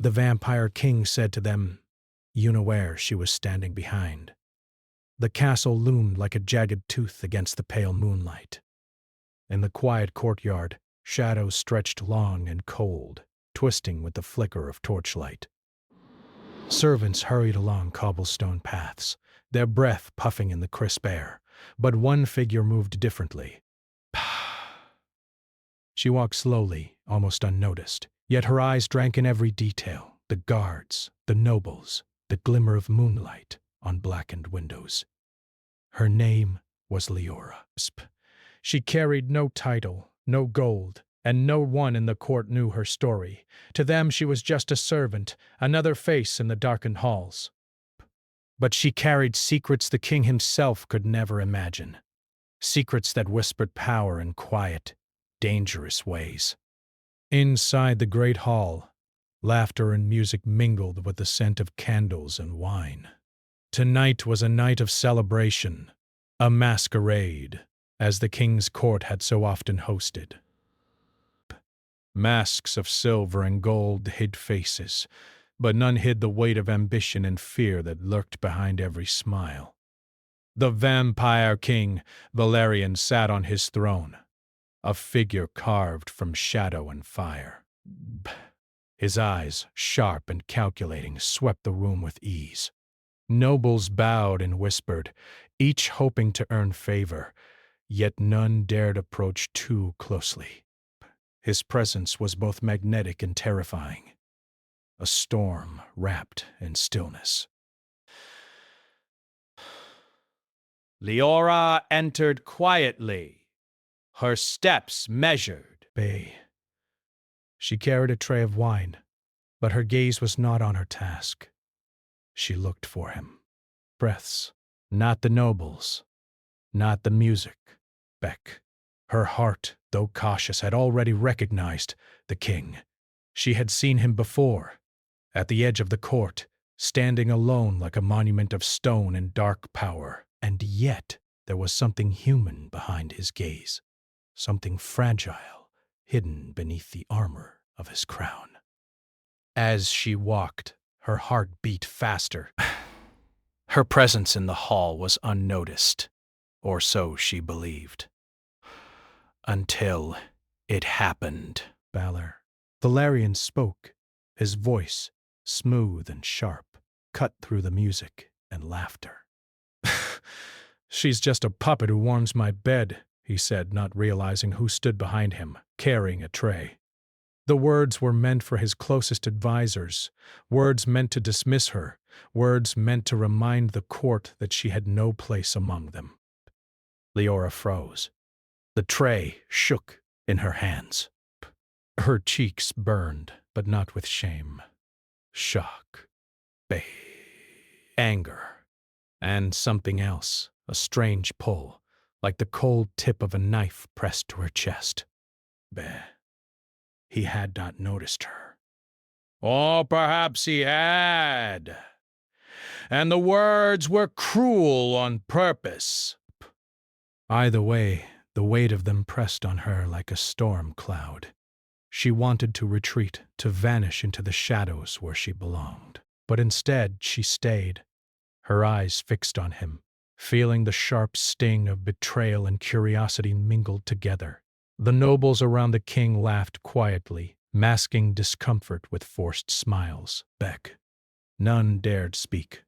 The vampire king said to them, unaware she was standing behind. The castle loomed like a jagged tooth against the pale moonlight. In the quiet courtyard, shadows stretched long and cold, twisting with the flicker of torchlight. Servants hurried along cobblestone paths, their breath puffing in the crisp air, but one figure moved differently. She walked slowly, almost unnoticed, yet her eyes drank in every detail: the guards, the nobles, the glimmer of moonlight on blackened windows. Her name was Leora. She carried no title, no gold, and no one in the court knew her story. To them she was just a servant, another face in the darkened halls. But she carried secrets the king himself could never imagine. Secrets that whispered power in quiet, dangerous ways. Inside the great hall, laughter and music mingled with the scent of candles and wine. Tonight was a night of celebration, a masquerade, as the king's court had so often hosted. Masks of silver and gold hid faces, but none hid the weight of ambition and fear that lurked behind every smile. The vampire king, Valerian, sat on his throne, a figure carved from shadow and fire. His eyes, sharp and calculating, swept the room with ease. Nobles bowed and whispered, each hoping to earn favor, yet none dared approach too closely. His presence was both magnetic and terrifying, a storm wrapped in stillness. Leora entered quietly, her steps measured. She carried a tray of wine, but her gaze was not on her task. She looked for him. Breaths, not the nobles, not the music. Beck. Her heart, though cautious, had already recognized the king. She had seen him before, at the edge of the court, standing alone like a monument of stone in dark power. And yet there was something human behind his gaze, something fragile, hidden beneath the armor of his crown. As she walked, her heart beat faster. Her presence in the hall was unnoticed, or so she believed. Until it happened. Valerian spoke, his voice, smooth and sharp, cut through the music and laughter. "She's just a puppet who warms my bed," he said, not realizing who stood behind him, carrying a tray. The words were meant for his closest advisors, words meant to dismiss her, words meant to remind the court that she had no place among them. Leora froze. The tray shook in her hands. Her cheeks burned, but not with shame. Shock, anger, and something else, a strange pull, like the cold tip of a knife pressed to her chest. He had not noticed her. Or perhaps he had. And the words were cruel on purpose. Either way, the weight of them pressed on her like a storm cloud. She wanted to retreat, to vanish into the shadows where she belonged. But instead, she stayed, her eyes fixed on him, feeling the sharp sting of betrayal and curiosity mingled together. The nobles around the king laughed quietly, masking discomfort with forced smiles. None dared speak.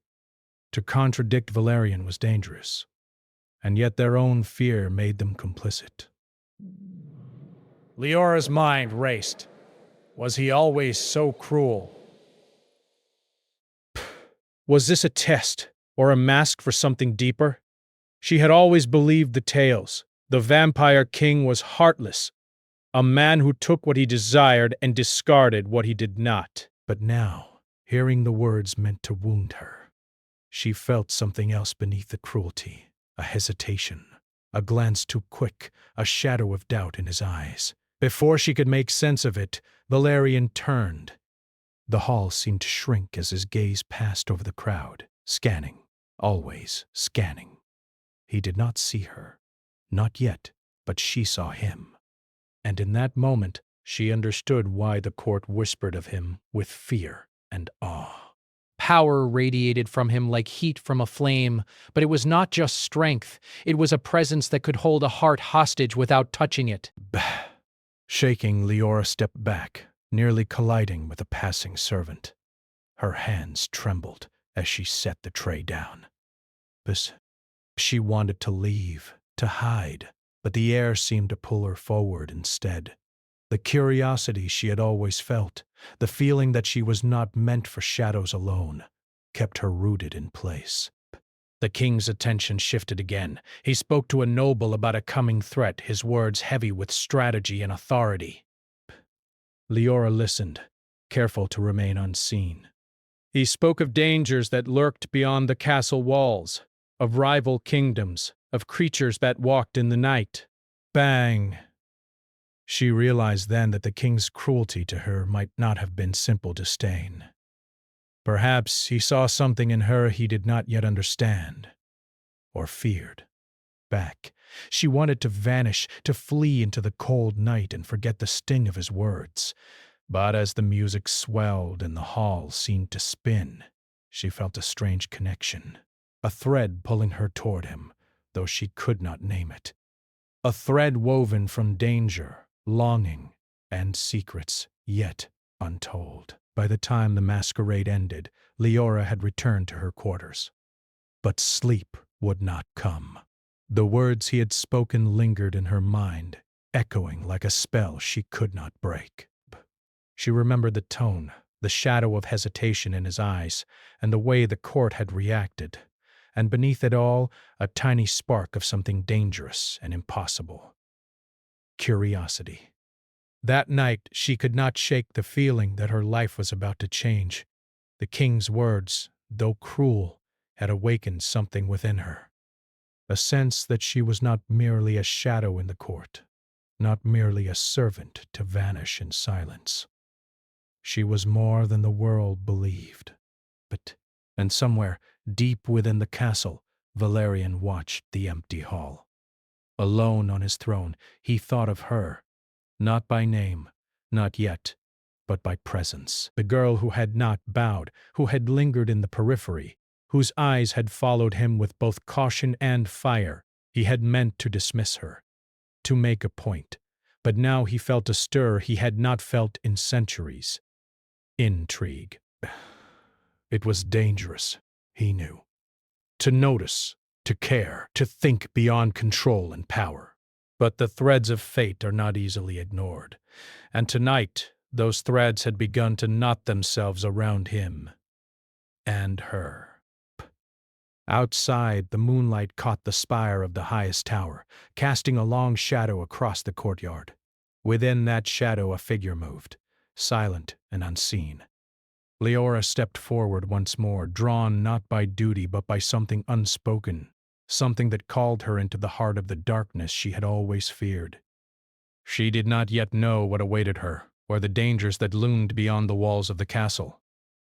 To contradict Valerian was dangerous, and yet their own fear made them complicit. Leora's mind raced. Was he always so cruel? Was this a test, or a mask for something deeper? She had always believed the tales. The vampire king was heartless, a man who took what he desired and discarded what he did not. But now, hearing the words meant to wound her, she felt something else beneath the cruelty, a hesitation, a glance too quick, a shadow of doubt in his eyes. Before she could make sense of it, Valerian turned. The hall seemed to shrink as his gaze passed over the crowd, scanning, always scanning. He did not see her, not yet, but she saw him. And in that moment, she understood why the court whispered of him with fear. and awe. Power radiated from him like heat from a flame, but it was not just strength. It was a presence that could hold a heart hostage without touching it. Bah! Shaking, Leora stepped back, nearly colliding with a passing servant. Her hands trembled as she set the tray down. She wanted to leave, to hide, but the air seemed to pull her forward instead. The curiosity she had always felt, the feeling that she was not meant for shadows alone, kept her rooted in place. The king's attention shifted again. He spoke to a noble about a coming threat, his words heavy with strategy and authority. Leora listened, careful to remain unseen. He spoke of dangers that lurked beyond the castle walls, of rival kingdoms, of creatures that walked in the night. Bang! She realized then that the king's cruelty to her might not have been simple disdain. Perhaps he saw something in her he did not yet understand, or feared. Back, she wanted to vanish, to flee into the cold night and forget the sting of his words. But as the music swelled and the hall seemed to spin, she felt a strange connection, a thread pulling her toward him, though she could not name it. A thread woven from danger, longing, and secrets yet untold. By the time the masquerade ended, Leora had returned to her quarters. But sleep would not come. The words he had spoken lingered in her mind, echoing like a spell she could not break. She remembered the tone, the shadow of hesitation in his eyes, and the way the court had reacted, and beneath it all, a tiny spark of something dangerous and impossible. Curiosity. That night, she could not shake the feeling that her life was about to change. The king's words, though cruel, had awakened something within her. A sense that she was not merely a shadow in the court, not merely a servant to vanish in silence. She was more than the world believed. And somewhere, deep within the castle, Valerian watched the empty hall. Alone on his throne, he thought of her, not by name, not yet, but by presence. The girl who had not bowed, who had lingered in the periphery, whose eyes had followed him with both caution and fire. He had meant to dismiss her, to make a point, but now he felt a stir he had not felt in centuries. Intrigue. It was dangerous, he knew. To notice, to care, to think beyond control and power. But the threads of fate are not easily ignored, and tonight those threads had begun to knot themselves around him and her. Outside, the moonlight caught the spire of the highest tower, casting a long shadow across the courtyard. Within that shadow a figure moved, silent and unseen. Leora stepped forward once more, drawn not by duty but by something unspoken, something that called her into the heart of the darkness she had always feared. She did not yet know what awaited her, or the dangers that loomed beyond the walls of the castle.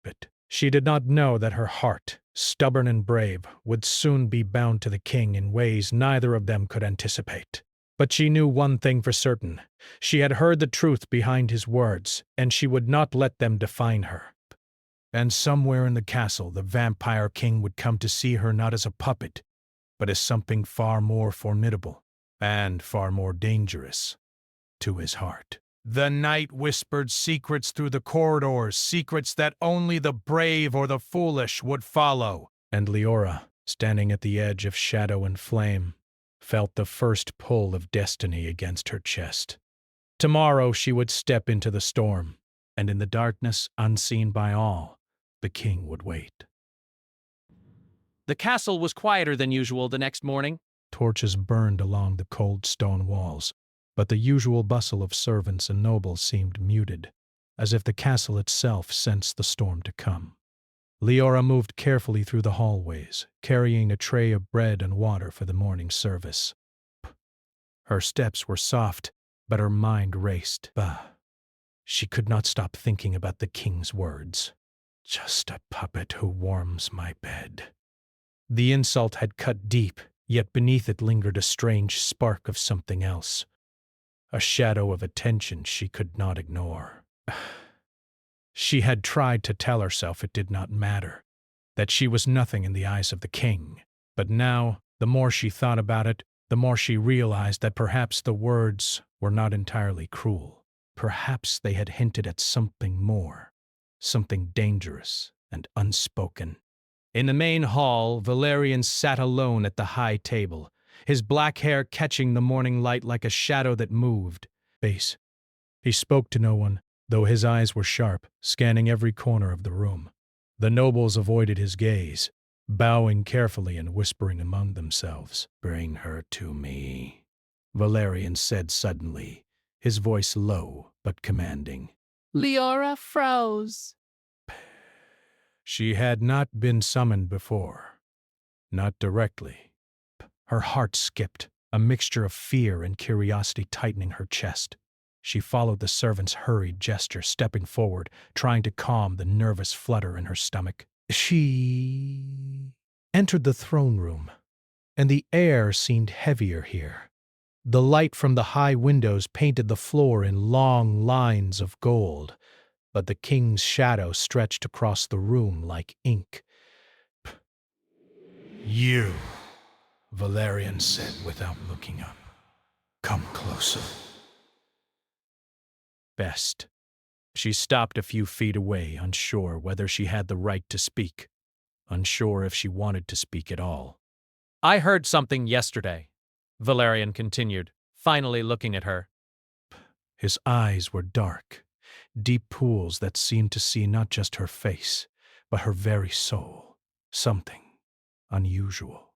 But she did not know that her heart, stubborn and brave, would soon be bound to the king in ways neither of them could anticipate. But she knew one thing for certain. She had heard the truth behind his words, and she would not let them define her. And somewhere in the castle, the vampire king would come to see her not as a puppet, but as something far more formidable and far more dangerous to his heart. The night whispered secrets through the corridors, secrets that only the brave or the foolish would follow. And Leora, standing at the edge of shadow and flame, felt the first pull of destiny against her chest. Tomorrow she would step into the storm, and in the darkness, unseen by all, the king would wait. The castle was quieter than usual the next morning. Torches burned along the cold stone walls, but the usual bustle of servants and nobles seemed muted, as if the castle itself sensed the storm to come. Leora moved carefully through the hallways, carrying a tray of bread and water for the morning service. Her steps were soft, but her mind raced. She could not stop thinking about the king's words. Just a puppet who warms my bed. The insult had cut deep, yet beneath it lingered a strange spark of something else. A shadow of attention she could not ignore. She had tried to tell herself it did not matter, that she was nothing in the eyes of the king. But now, the more she thought about it, the more she realized that perhaps the words were not entirely cruel. Perhaps they had hinted at something more, something dangerous and unspoken. In the main hall, Valerian sat alone at the high table, his black hair catching the morning light like a shadow that moved. Base. He spoke to no one, though his eyes were sharp, scanning every corner of the room. The nobles avoided his gaze, bowing carefully and whispering among themselves. "Bring her to me," Valerian said suddenly, his voice low but commanding. Leora froze. She had not been summoned before. Not directly. Her heart skipped, a mixture of fear and curiosity tightening her chest. She followed the servant's hurried gesture, stepping forward, trying to calm the nervous flutter in her stomach. She entered the throne room, and the air seemed heavier here. The light from the high windows painted the floor in long lines of gold, but the king's shadow stretched across the room like ink. "You," Valerian said without looking up. "Come closer." Best. She stopped a few feet away, unsure whether she had the right to speak, unsure if she wanted to speak at all. I heard something yesterday, Valerian continued, finally looking at her. His eyes were dark, deep pools that seemed to see not just her face, but her very soul. Something unusual.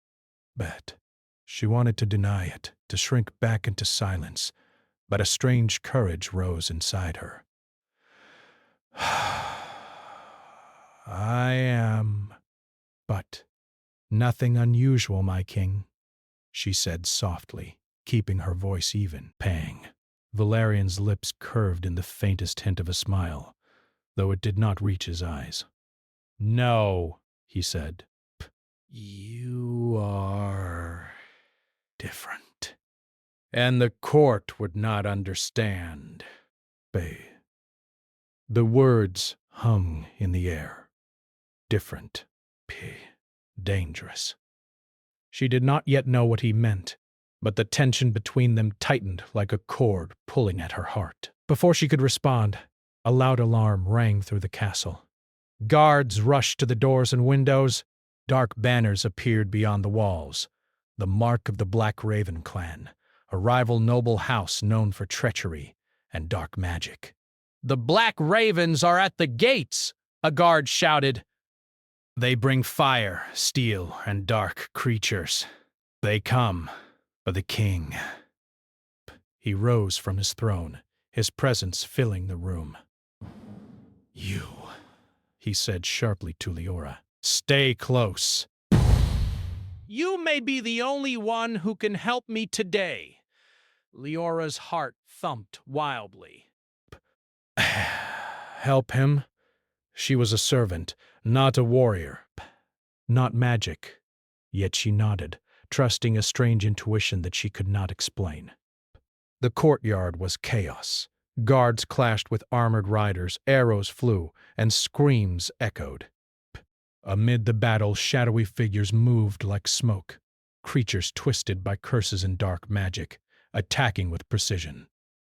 Bet. She wanted to deny it, to shrink back into silence, but a strange courage rose inside her. "I am, but nothing unusual, my king," she said softly, keeping her voice even. Pang. Valerian's lips curved in the faintest hint of a smile, though it did not reach his eyes. "No," he said. "You are different. And the court would not understand." Bay. The words hung in the air. Different. Dangerous. She did not yet know what he meant, but the tension between them tightened like a cord pulling at her heart. Before she could respond, a loud alarm rang through the castle. Guards rushed to the doors and windows. Dark banners appeared beyond the walls, the mark of the Black Raven clan, a rival noble house known for treachery and dark magic. "The Black Ravens are at the gates!" a guard shouted. "They bring fire, steel, and dark creatures. They come for the king." He rose from his throne, his presence filling the room. "You," he said sharply to Leora, "stay close." "You may be the only one who can help me today." Leora's heart thumped wildly. Help him? She was a servant, not a warrior. Not magic. Yet she nodded, trusting a strange intuition that she could not explain. The courtyard was chaos. Guards clashed with armored riders, arrows flew, and screams echoed. Amid the battle, shadowy figures moved like smoke, creatures twisted by curses and dark magic, attacking with precision.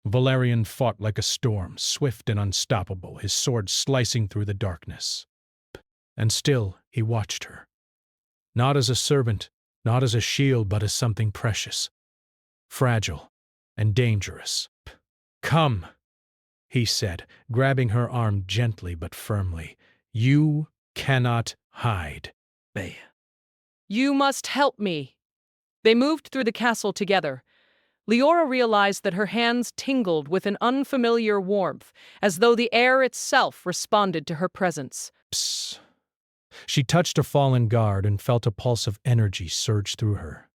Valerian fought like a storm, swift and unstoppable, his sword slicing through the darkness. And still he watched her. Not as a servant, not as a shield, but as something precious, fragile, and dangerous. "Come," he said, grabbing her arm gently but firmly. "You cannot hide." You must help me. They moved through the castle together. Leora realized that her hands tingled with an unfamiliar warmth, as though the air itself responded to her presence. Psst. She touched a fallen guard and felt a pulse of energy surge through her.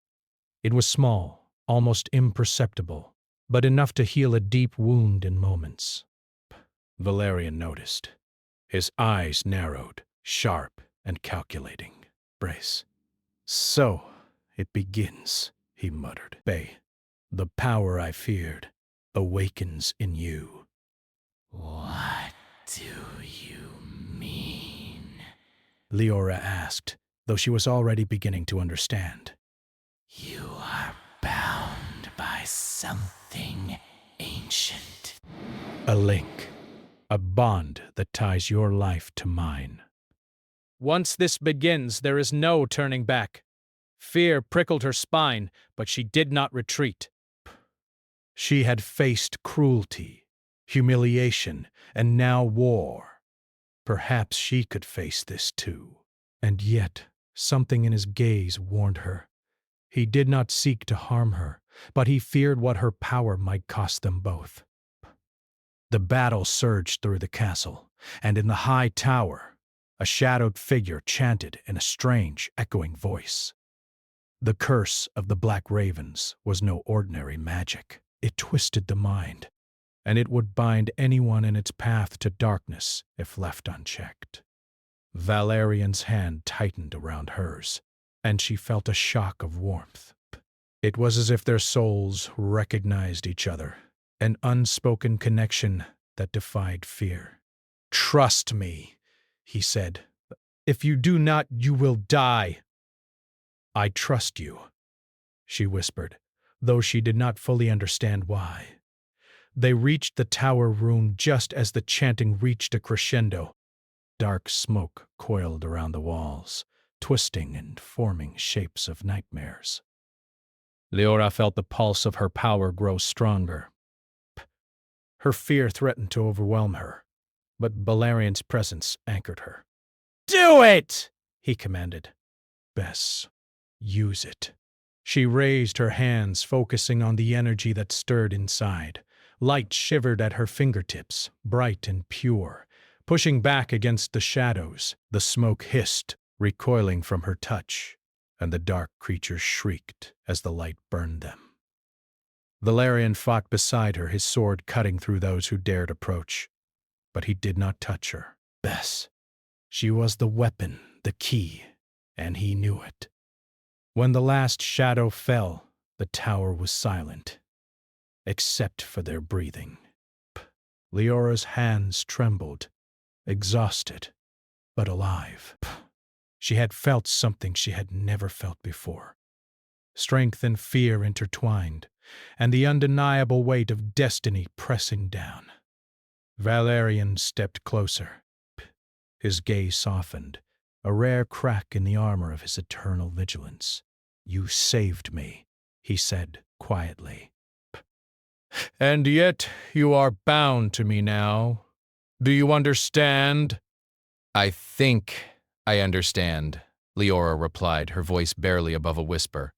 It was small, almost imperceptible, but enough to heal a deep wound in moments. Valerian noticed. His eyes narrowed, sharp and calculating. Brace. "So, it begins," he muttered. "Bay, the power I feared awakens in you." "What?" do you mean? Leora asked, though she was already beginning to understand. You are bound by something ancient. A link. A bond that ties your life to mine. Once this begins, there is no turning back. Fear prickled her spine, but she did not retreat. She had faced cruelty, humiliation, and now war. Perhaps she could face this too. And yet, something in his gaze warned her. He did not seek to harm her, but he feared what her power might cost them both. The battle surged through the castle, and in the high tower, a shadowed figure chanted in a strange, echoing voice. The curse of the Black Ravens was no ordinary magic. It twisted the mind, and it would bind anyone in its path to darkness if left unchecked. Valerian's hand tightened around hers, and she felt a shock of warmth. It was as if their souls recognized each other, an unspoken connection that defied fear. "Trust me," he said. "If you do not, you will die." "I trust you," she whispered, though she did not fully understand why. They reached the tower room just as the chanting reached a crescendo. Dark smoke coiled around the walls, twisting and forming shapes of nightmares. Leora felt the pulse of her power grow stronger. Her fear threatened to overwhelm her, but Valerian's presence anchored her. "Do it!" he commanded. "Bess, use it." She raised her hands, focusing on the energy that stirred inside. Light shivered at her fingertips, bright and pure. Pushing back against the shadows, the smoke hissed, recoiling from her touch, and the dark creatures shrieked as the light burned them. Valerian fought beside her, his sword cutting through those who dared approach. But he did not touch her. Bess. She was the weapon, the key, and he knew it. When the last shadow fell, the tower was silent, except for their breathing. Leora's hands trembled, exhausted, but alive. She had felt something she had never felt before. Strength and fear intertwined, and the undeniable weight of destiny pressing down. Valerian stepped closer. His gaze softened, a rare crack in the armor of his eternal vigilance. "You saved me," he said quietly. "And yet you are bound to me now. Do you understand?" "I think I understand," Leora replied, her voice barely above a whisper.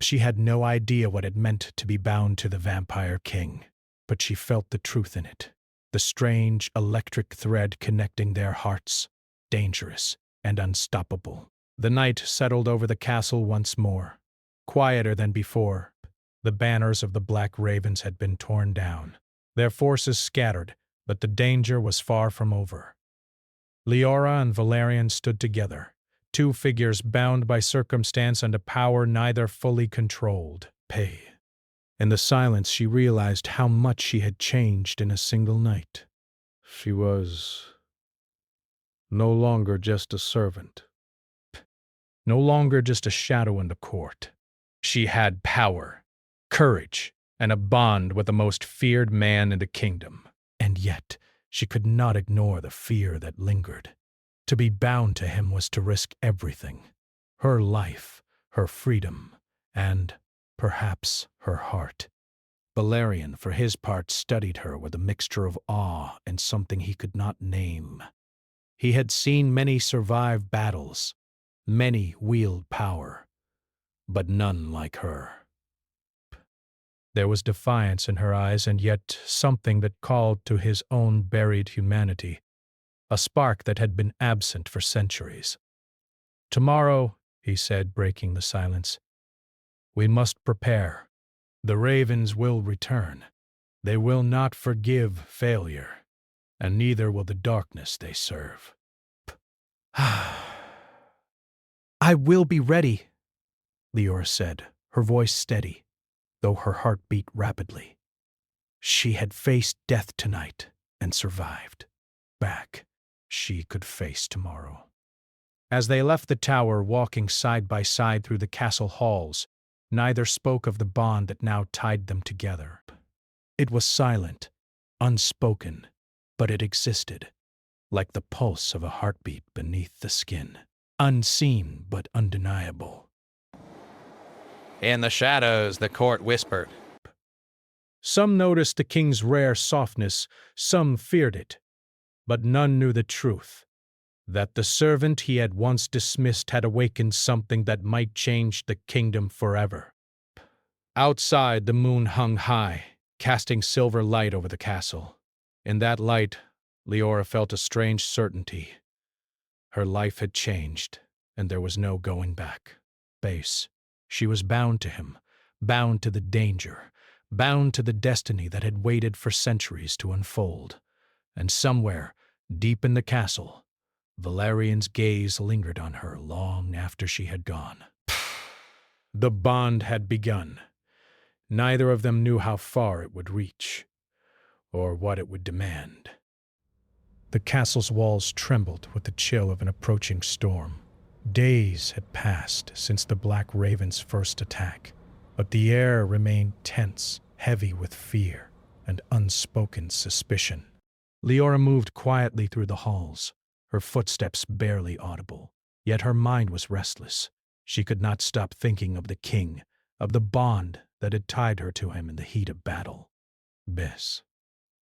She had no idea what it meant to be bound to the Vampire King, but she felt the truth in it, the strange electric thread connecting their hearts, dangerous and unstoppable. The night settled over the castle once more, quieter than before. The banners of the Black Ravens had been torn down, their forces scattered, but the danger was far from over. Leora and Valerian stood together, two figures bound by circumstance and a power neither fully controlled. In the silence, she realized how much she had changed in a single night. She was no longer just a servant, no longer just a shadow in the court. She had power, courage, and a bond with the most feared man in the kingdom. And yet, she could not ignore the fear that lingered. To be bound to him was to risk everything. Her life, her freedom, and, perhaps, her heart. Valerian, for his part, studied her with a mixture of awe and something he could not name. He had seen many survive battles, many wield power, but none like her. There was defiance in her eyes, and yet something that called to his own buried humanity, a spark that had been absent for centuries. "Tomorrow," he said, breaking the silence, "we must prepare. The ravens will return. They will not forgive failure, and neither will the darkness they serve." "I will be ready," Leora said, her voice steady, though her heart beat rapidly. She had faced death tonight and survived. back, she could face tomorrow. As they left the tower, walking side by side through the castle halls, neither spoke of the bond that now tied them together. It was silent, unspoken, but it existed, like the pulse of a heartbeat beneath the skin, unseen but undeniable. In the shadows, the court whispered. Some noticed the king's rare softness, some feared it, but none knew the truth, that the servant he had once dismissed had awakened something that might change the kingdom forever. Outside, the moon hung high, casting silver light over the castle. In that light, Leora felt a strange certainty. Her life had changed, and there was no going back. Base. She was bound to him, bound to the danger, bound to the destiny that had waited for centuries to unfold. And somewhere, deep in the castle, Valerian's gaze lingered on her long after she had gone. The bond had begun. Neither of them knew how far it would reach, or what it would demand. The castle's walls trembled with the chill of an approaching storm. Days had passed since the Black Raven's first attack, but the air remained tense, heavy with fear and unspoken suspicion. Leora moved quietly through the halls, her footsteps barely audible, yet her mind was restless. She could not stop thinking of the king, of the bond that had tied her to him in the heat of battle. Bess.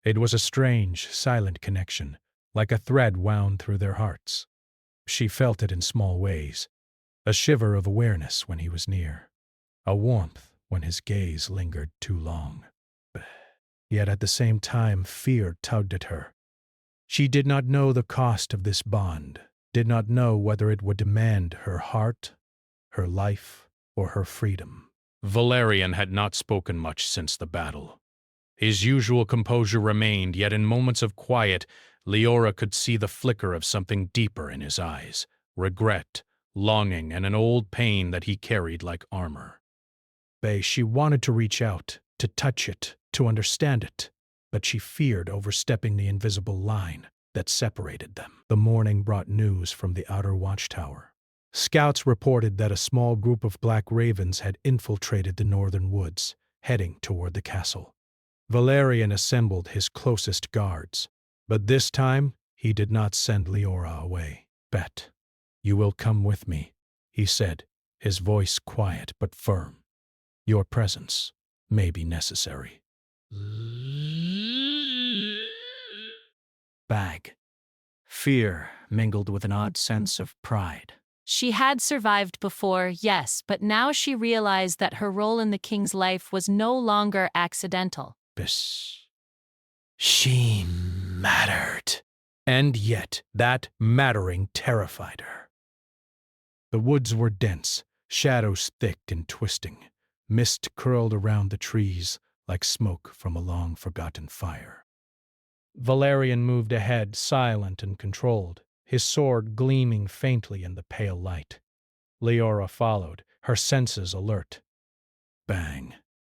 It was a strange, silent connection, like a thread wound through their hearts. She felt it in small ways, a shiver of awareness when he was near, a warmth when his gaze lingered too long. Yet at the same time, fear tugged at her. She did not know the cost of this bond, did not know whether it would demand her heart, her life, or her freedom. Valerian had not spoken much since the battle. His usual composure remained, yet in moments of quiet, Leora could see the flicker of something deeper in his eyes, regret, longing, and an old pain that he carried like armor. She wanted to reach out, to touch it, to understand it, but she feared overstepping the invisible line that separated them. The morning brought news from the outer watchtower. Scouts reported that a small group of Black Ravens had infiltrated the northern woods, heading toward the castle. Valerian assembled his closest guards, but this time he did not send Leora away. "Bet, you will come with me," he said, his voice quiet but firm. "Your presence may be necessary." Bag. Fear mingled with an odd sense of pride. She had survived before, yes, but now she realized that her role in the king's life was no longer accidental. Biss. She mattered. And yet that mattering terrified her. The woods were dense, shadows thick and twisting. Mist curled around the trees like smoke from a long-forgotten fire. Valerian moved ahead, silent and controlled, his sword gleaming faintly in the pale light. Leora followed, her senses alert. Bang.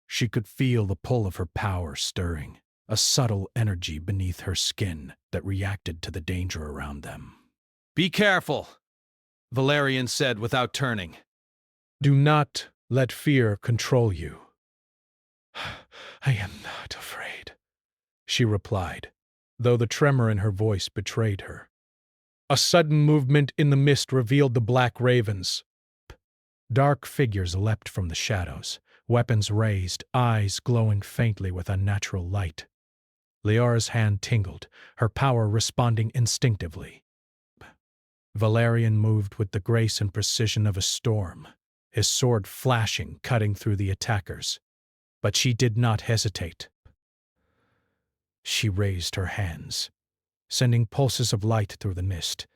She could feel the pull of her power stirring, a subtle energy beneath her skin that reacted to the danger around them. "Be careful," Valerian said without turning. "Do not let fear control you." "I am not afraid," she replied, though the tremor in her voice betrayed her. A sudden movement in the mist revealed the Black Ravens. Dark figures leapt from the shadows, weapons raised, eyes glowing faintly with unnatural light. Leora's hand tingled, her power responding instinctively. Valerian moved with the grace and precision of a storm, his sword flashing, cutting through the attackers. But she did not hesitate. She raised her hands, sending pulses of light through the mist.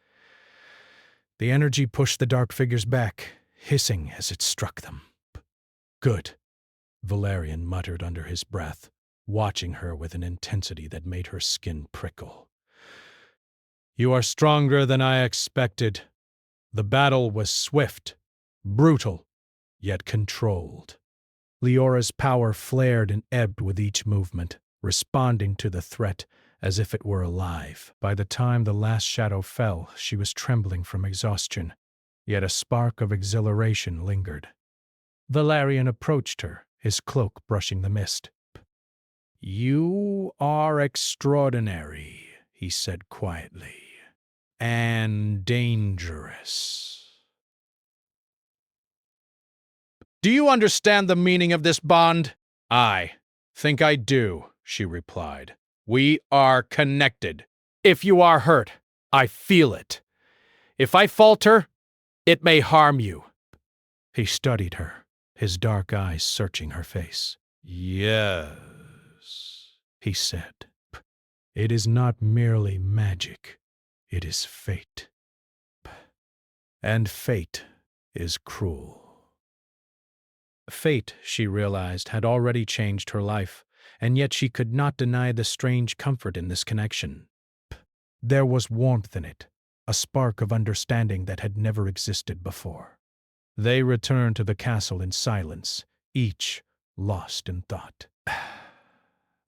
The energy pushed the dark figures back, hissing as it struck them. "Good," Valerian muttered under his breath, watching her with an intensity that made her skin prickle. "You are stronger than I expected." The battle was swift, brutal, yet controlled. Leora's power flared and ebbed with each movement, responding to the threat as if it were alive. By the time the last shadow fell, she was trembling from exhaustion, yet a spark of exhilaration lingered. Valerian approached her, his cloak brushing the mist. "You are extraordinary," he said quietly, "and dangerous." "Do you understand the meaning of this bond?" "I think I do," she replied. "We are connected. If you are hurt, I feel it. If I falter, it may harm you." He studied her, his dark eyes searching her face. "Yes," he said. "It is not merely magic, it is fate. And fate is cruel." Fate, she realized, had already changed her life, and yet she could not deny the strange comfort in this connection. There was warmth in it, a spark of understanding that had never existed before. They returned to the castle in silence, each lost in thought.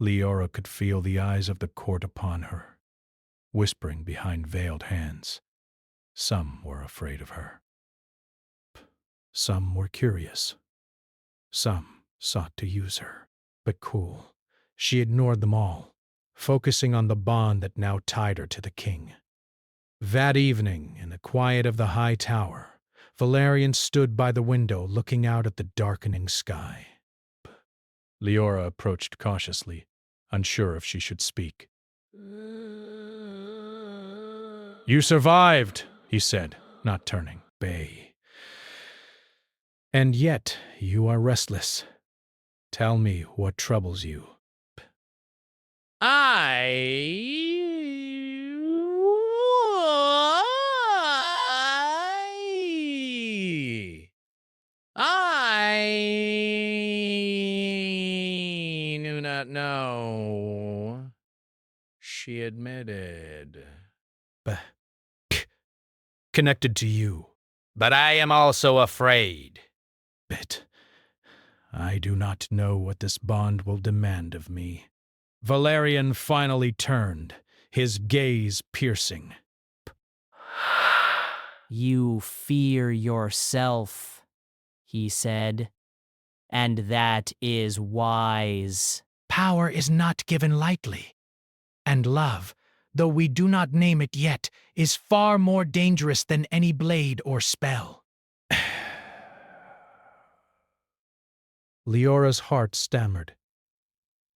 Leora could feel the eyes of the court upon her, whispering behind veiled hands. Some were afraid of her. Some were curious. Some sought to use her. But cool, she ignored them all, focusing on the bond that now tied her to the king. That evening, in the quiet of the high tower, Valerian stood by the window looking out at the darkening sky. Leora approached cautiously, unsure if she should speak. "You survived," he said, not turning. "Bay. And yet you are restless. Tell me what troubles you." I do not know," she admitted. Connected to you. "But I am also afraid." But I do not know what this bond will demand of me. Valerian finally turned, his gaze piercing. "You fear yourself," he said, "and that is wise." Power is not given lightly, and love, though we do not name it yet, is far more dangerous than any blade or spell. Leora's heart stammered.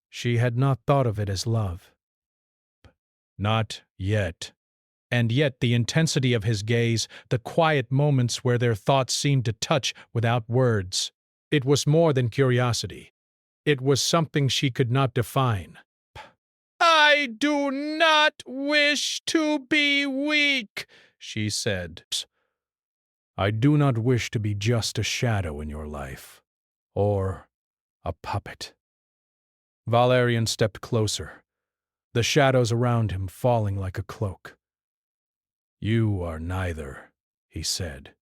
She had not thought of it as love. Not yet. And yet the intensity of his gaze, the quiet moments where their thoughts seemed to touch without words, it was more than curiosity. It was something she could not define. "I do not wish to be weak," she said. "I do not wish to be just a shadow in your life, or a puppet." Valerian stepped closer, the shadows around him falling like a cloak. "You are neither," he said.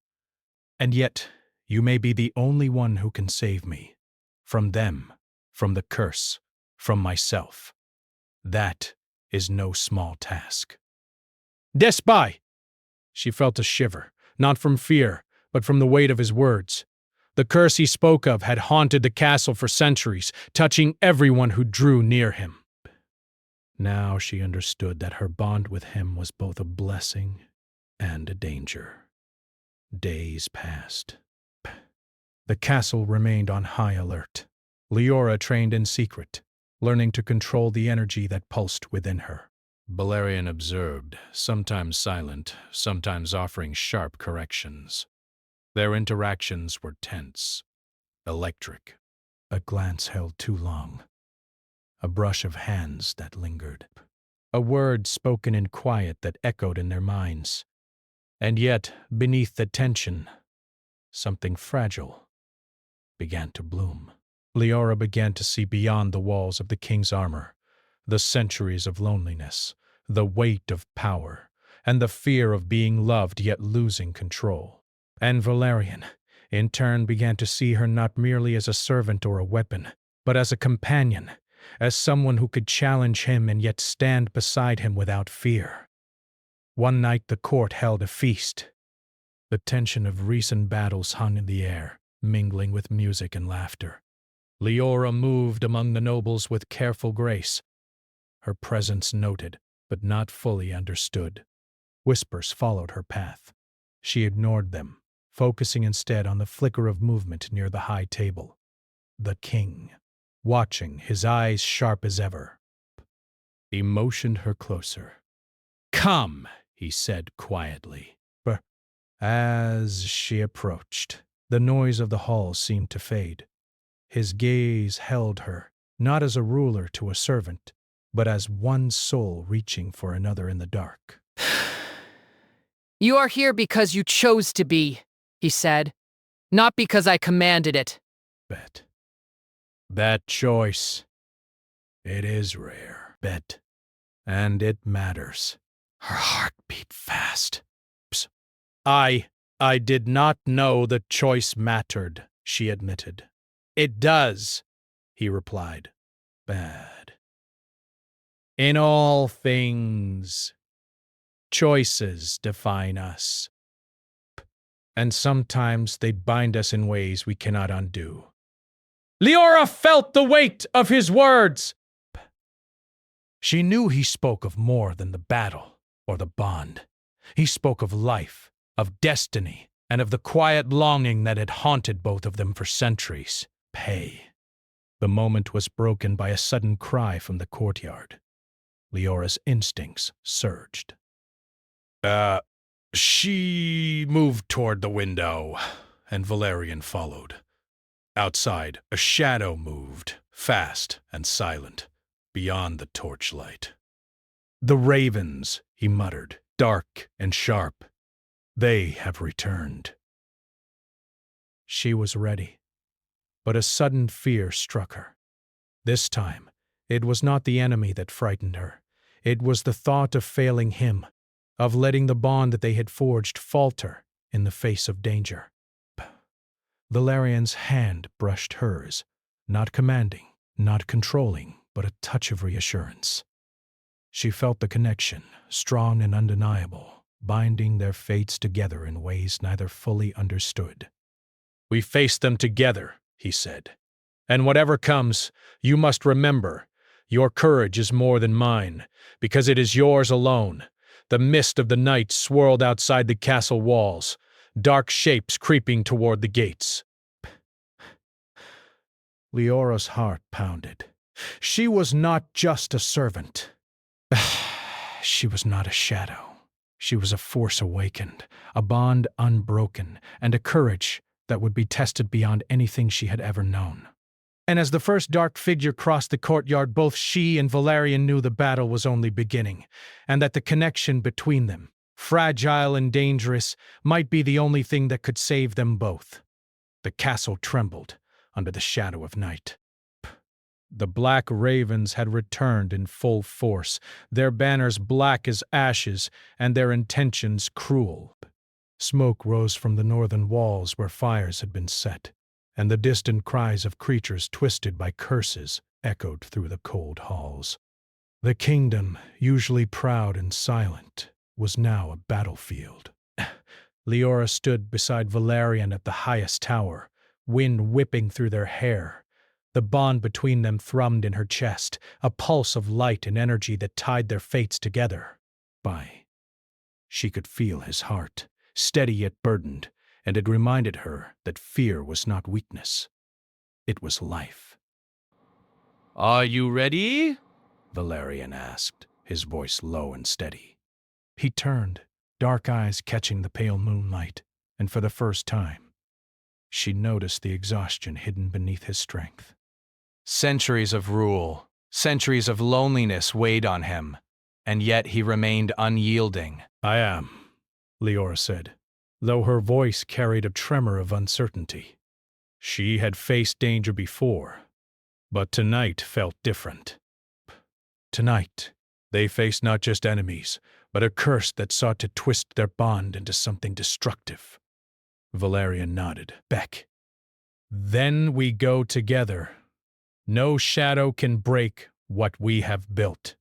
"And yet you may be the only one who can save me. From them, from the curse, from myself. That is no small task." "Despy!" She felt a shiver, not from fear, but from the weight of his words. The curse he spoke of had haunted the castle for centuries, touching everyone who drew near him. Now she understood that her bond with him was both a blessing and a danger. Days passed. The castle remained on high alert. Leora trained in secret, learning to control the energy that pulsed within her. Valerian observed, sometimes silent, sometimes offering sharp corrections. Their interactions were tense, electric. A glance held too long. A brush of hands that lingered. A word spoken in quiet that echoed in their minds. And yet, beneath the tension, something fragile began to bloom. Leora began to see beyond the walls of the king's armor, the centuries of loneliness, the weight of power, and the fear of being loved yet losing control. And Valerian, in turn, began to see her not merely as a servant or a weapon, but as a companion, as someone who could challenge him and yet stand beside him without fear. One night the court held a feast. The tension of recent battles hung in the air, mingling with music and laughter. Leora moved among the nobles with careful grace, her presence noted, but not fully understood. Whispers followed her path. She ignored them, focusing instead on the flicker of movement near the high table. The king, watching, his eyes sharp as ever. He motioned her closer. "Come," he said quietly. As she approached, the noise of the hall seemed to fade. His gaze held her, not as a ruler to a servant, but as one soul reaching for another in the dark. You are here because you chose to be, he said, not because I commanded it. Bet. That choice, it is rare, Bet, and it matters. Her heart beat fast. I did not know the choice mattered, she admitted. It does, he replied. Bad. In all things, choices define us. And sometimes they bind us in ways we cannot undo. Leora felt the weight of his words. She knew he spoke of more than the battle or the bond. He spoke of life, of destiny, and of the quiet longing that had haunted both of them for centuries. Pay. The moment was broken by a sudden cry from the courtyard. Leora's instincts surged. She moved toward the window, and Valerian followed. Outside, a shadow moved, fast and silent, beyond the torchlight. The ravens, he muttered, dark and sharp. They have returned. She was ready, but a sudden fear struck her. This time, it was not the enemy that frightened her. It was the thought of failing him, of letting the bond that they had forged falter in the face of danger. Valerian's hand brushed hers, not commanding, not controlling, but a touch of reassurance. She felt the connection, strong and undeniable, binding their fates together in ways neither fully understood. We face them together, he said. And whatever comes, you must remember, your courage is more than mine, because it is yours alone. The mist of the night swirled outside the castle walls, dark shapes creeping toward the gates. Leora's heart pounded. She was not just a servant. She was not a shadow. She was a force awakened, a bond unbroken, and a courage that would be tested beyond anything she had ever known. And as the first dark figure crossed the courtyard, both she and Valerian knew the battle was only beginning, and that the connection between them, fragile and dangerous, might be the only thing that could save them both. The castle trembled under the shadow of night. The black ravens had returned in full force, their banners black as ashes, and their intentions cruel. Smoke rose from the northern walls where fires had been set, and the distant cries of creatures twisted by curses echoed through the cold halls. The kingdom, usually proud and silent, was now a battlefield. Leora stood beside Valerian at the highest tower, wind whipping through their hair. The bond between them thrummed in her chest, a pulse of light and energy that tied their fates together. She could feel his heart, steady yet burdened, and it reminded her that fear was not weakness. It was life. "Are you ready?" Valerian asked, his voice low and steady. He turned, dark eyes catching the pale moonlight, and for the first time, she noticed the exhaustion hidden beneath his strength. Centuries of rule, centuries of loneliness weighed on him, and yet he remained unyielding. "I am," Leora said, though her voice carried a tremor of uncertainty. She had faced danger before, but tonight felt different. Tonight, they faced not just enemies, but a curse that sought to twist their bond into something destructive. Valerian nodded. "Beck. Then we go together. No shadow can break what we have built.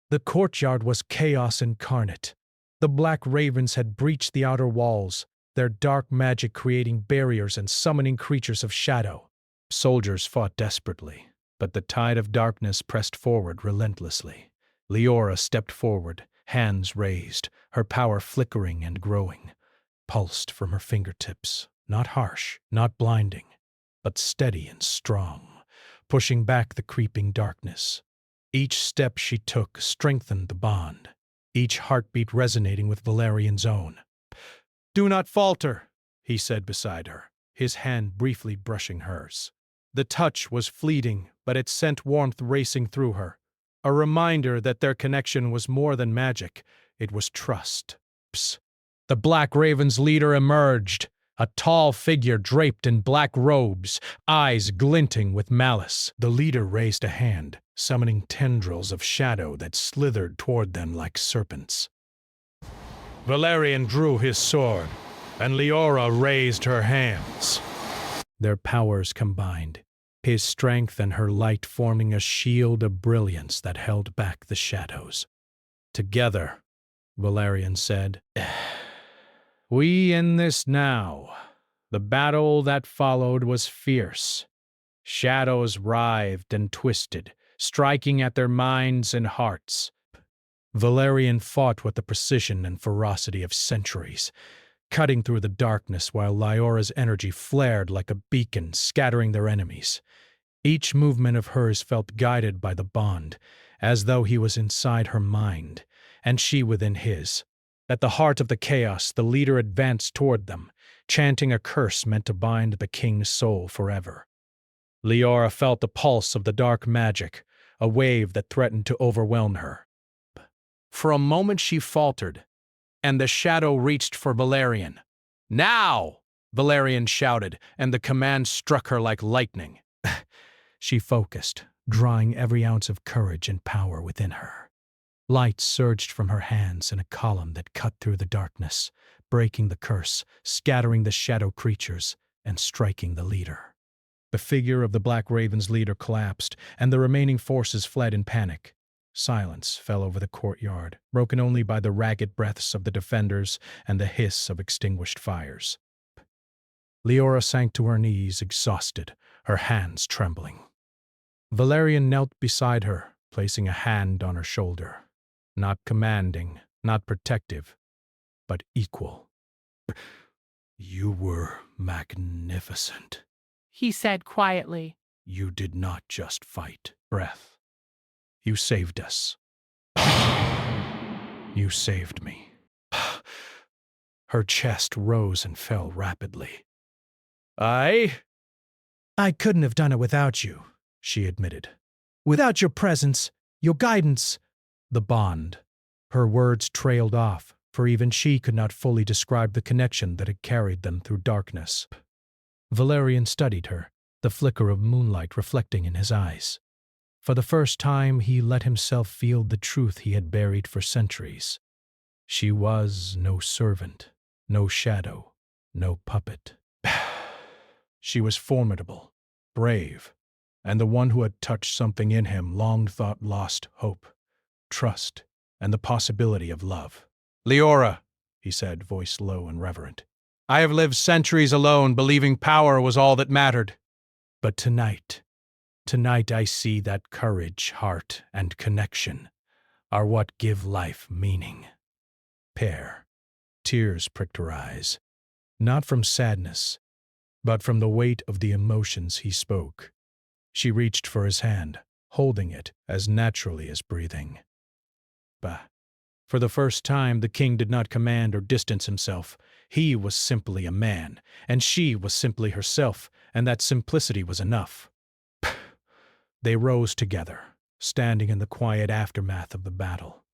The courtyard was chaos incarnate. The black ravens had breached the outer walls, their dark magic creating barriers and summoning creatures of shadow. Soldiers fought desperately, but the tide of darkness pressed forward relentlessly. Leora stepped forward, hands raised, her power flickering and growing, pulsed from her fingertips, not harsh, not blinding, but steady and strong, pushing back the creeping darkness. Each step she took strengthened the bond, each heartbeat resonating with Valerian's own. "Do not falter," he said beside her, his hand briefly brushing hers. The touch was fleeting, but it sent warmth racing through her, a reminder that their connection was more than magic, it was trust. The Black Raven's leader emerged, a tall figure draped in black robes, eyes glinting with malice. The leader raised a hand, summoning tendrils of shadow that slithered toward them like serpents. Valerian drew his sword, and Leora raised her hands. Their powers combined, his strength and her light forming a shield of brilliance that held back the shadows. Together, Valerian said, "We in this now." The battle that followed was fierce. Shadows writhed and twisted, striking at their minds and hearts. Valerian fought with the precision and ferocity of centuries, cutting through the darkness while Leora's energy flared like a beacon, scattering their enemies. Each movement of hers felt guided by the bond, as though he was inside her mind, and she within his. At the heart of the chaos, the leader advanced toward them, chanting a curse meant to bind the king's soul forever. Leora felt the pulse of the dark magic, a wave that threatened to overwhelm her. For a moment she faltered, and the shadow reached for Valerian. "Now!" Valerian shouted, and the command struck her like lightning. She focused, drawing every ounce of courage and power within her. Light surged from her hands in a column that cut through the darkness, breaking the curse, scattering the shadow creatures, and striking the leader. The figure of the Black Raven's leader collapsed, and the remaining forces fled in panic. Silence fell over the courtyard, broken only by the ragged breaths of the defenders and the hiss of extinguished fires. Leora sank to her knees, exhausted, her hands trembling. Valerian knelt beside her, placing a hand on her shoulder. Not commanding, not protective, but equal. "You were magnificent," he said quietly. "You did not just fight. Breath. You saved us. You saved me." Her chest rose and fell rapidly. I couldn't have done it without you," she admitted. "Without your presence, your guidance." The bond. Her words trailed off, for even she could not fully describe the connection that had carried them through darkness. Valerian studied her, the flicker of moonlight reflecting in his eyes. For the first time, he let himself feel the truth he had buried for centuries. She was no servant, no shadow, no puppet. She was formidable, brave, and the one who had touched something in him long thought lost hope, trust, and the possibility of love. "Leora," he said, voice low and reverent, "I have lived centuries alone, believing power was all that mattered. But tonight I see that courage, heart, and connection are what give life meaning." Pear. Tears pricked her eyes, not from sadness, but from the weight of the emotions he spoke. She reached for his hand, holding it as naturally as breathing. Bah. For the first time, the king did not command or distance himself. He was simply a man, and she was simply herself, and that simplicity was enough. They rose together, standing in the quiet aftermath of the battle.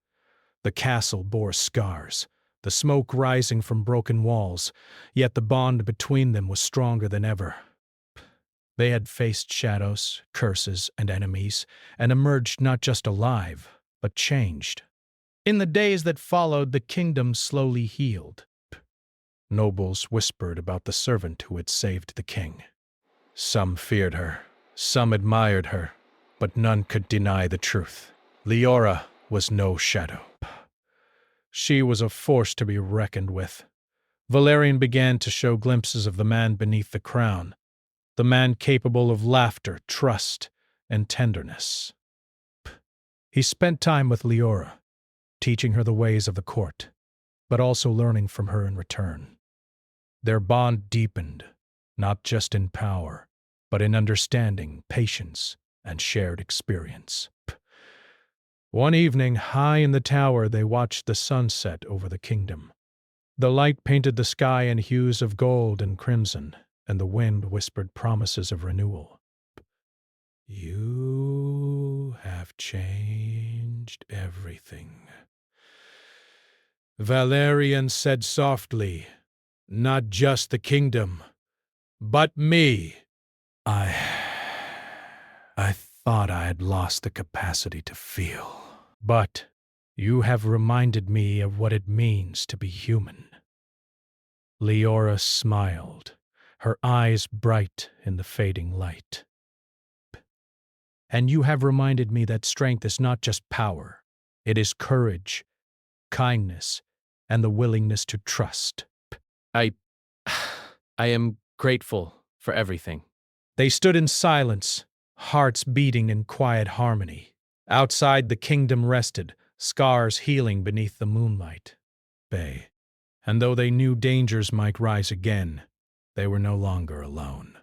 The castle bore scars, the smoke rising from broken walls, yet the bond between them was stronger than ever. They had faced shadows, curses, and enemies, and emerged not just alive, but changed. In the days that followed, the kingdom slowly healed. Nobles whispered about the servant who had saved the king. Some feared her, Some admired her, but none could deny the truth. Leora was no shadow. She was a force to be reckoned with. Valerian began to show glimpses of the man beneath the crown, the man capable of laughter, trust, and tenderness. He spent time with Leora, teaching her the ways of the court, but also learning from her in return. Their bond deepened, not just in power, but in understanding, patience, and shared experience. One evening, high in the tower, they watched the sunset over the kingdom. The light painted the sky in hues of gold and crimson, and the wind whispered promises of renewal. "You have changed everything," Valerian said softly. "Not just the kingdom, but me." I thought I had lost the capacity to feel. But you have reminded me of what it means to be human. Leora smiled, her eyes bright in the fading light. And you have reminded me that strength is not just power. It is courage, kindness, and the willingness to trust. I am grateful for everything. They stood in silence, hearts beating in quiet harmony. Outside the kingdom rested, scars healing beneath the moonlight. And though they knew dangers might rise again, they were no longer alone.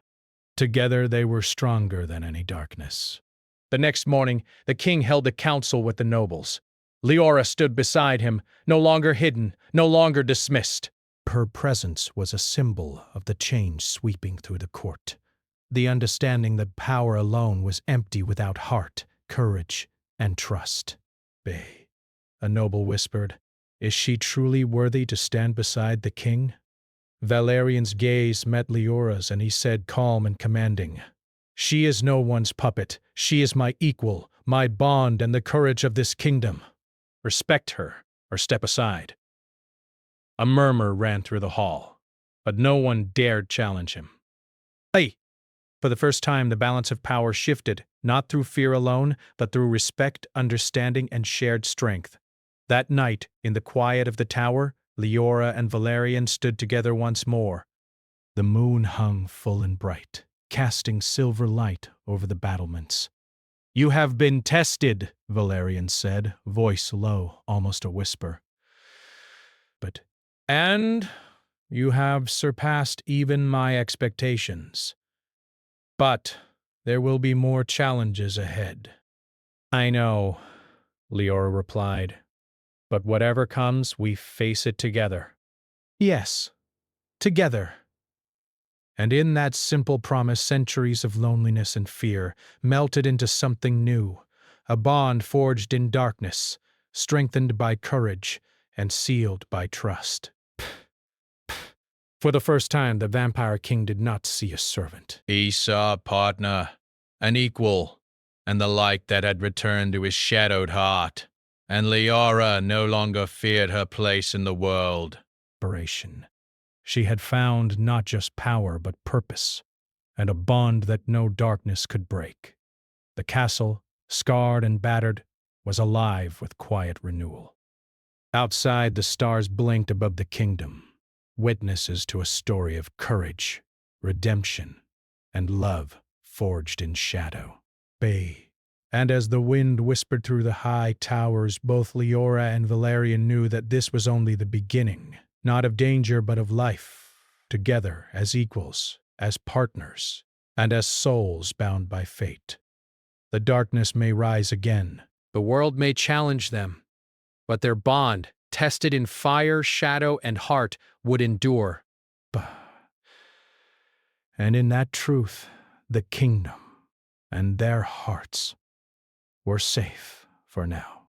Together they were stronger than any darkness. The next morning, the king held a council with the nobles. Leora stood beside him, no longer hidden, no longer dismissed. Her presence was a symbol of the change sweeping through the court. The understanding that power alone was empty without heart, courage, and trust. A noble whispered, "Is she truly worthy to stand beside the king?" Valerian's gaze met Leora's, and he said, calm and commanding, "She is no one's puppet. She is my equal, my bond, and the courage of this kingdom. Respect her, or step aside." A murmur ran through the hall, but no one dared challenge him. For the first time, the balance of power shifted, not through fear alone, but through respect, understanding, and shared strength. That night, in the quiet of the tower, Leora and Valerian stood together once more. The moon hung full and bright, casting silver light over the battlements. "You have been tested," Valerian said, voice low, almost a whisper. "And you have surpassed even my expectations. But there will be more challenges ahead." "I know," Leora replied. "But whatever comes, we face it together." "Yes, together." And in that simple promise, centuries of loneliness and fear melted into something new, a bond forged in darkness, strengthened by courage, and sealed by trust. For the first time, the Vampire King did not see a servant. He saw a partner, an equal, and the light that had returned to his shadowed heart. And Leora no longer feared her place in the world. She had found not just power, but purpose, and a bond that no darkness could break. The castle, scarred and battered, was alive with quiet renewal. Outside, the stars blinked above the kingdom, witnesses to a story of courage, redemption, and love forged in shadow. And as the wind whispered through the high towers, both Leora and Valerian knew that this was only the beginning, not of danger but of life, together as equals, as partners, and as souls bound by fate. The darkness may rise again. The world may challenge them, but their bond, tested in fire, shadow, and heart, would endure. And in that truth, the kingdom and their hearts were safe for now.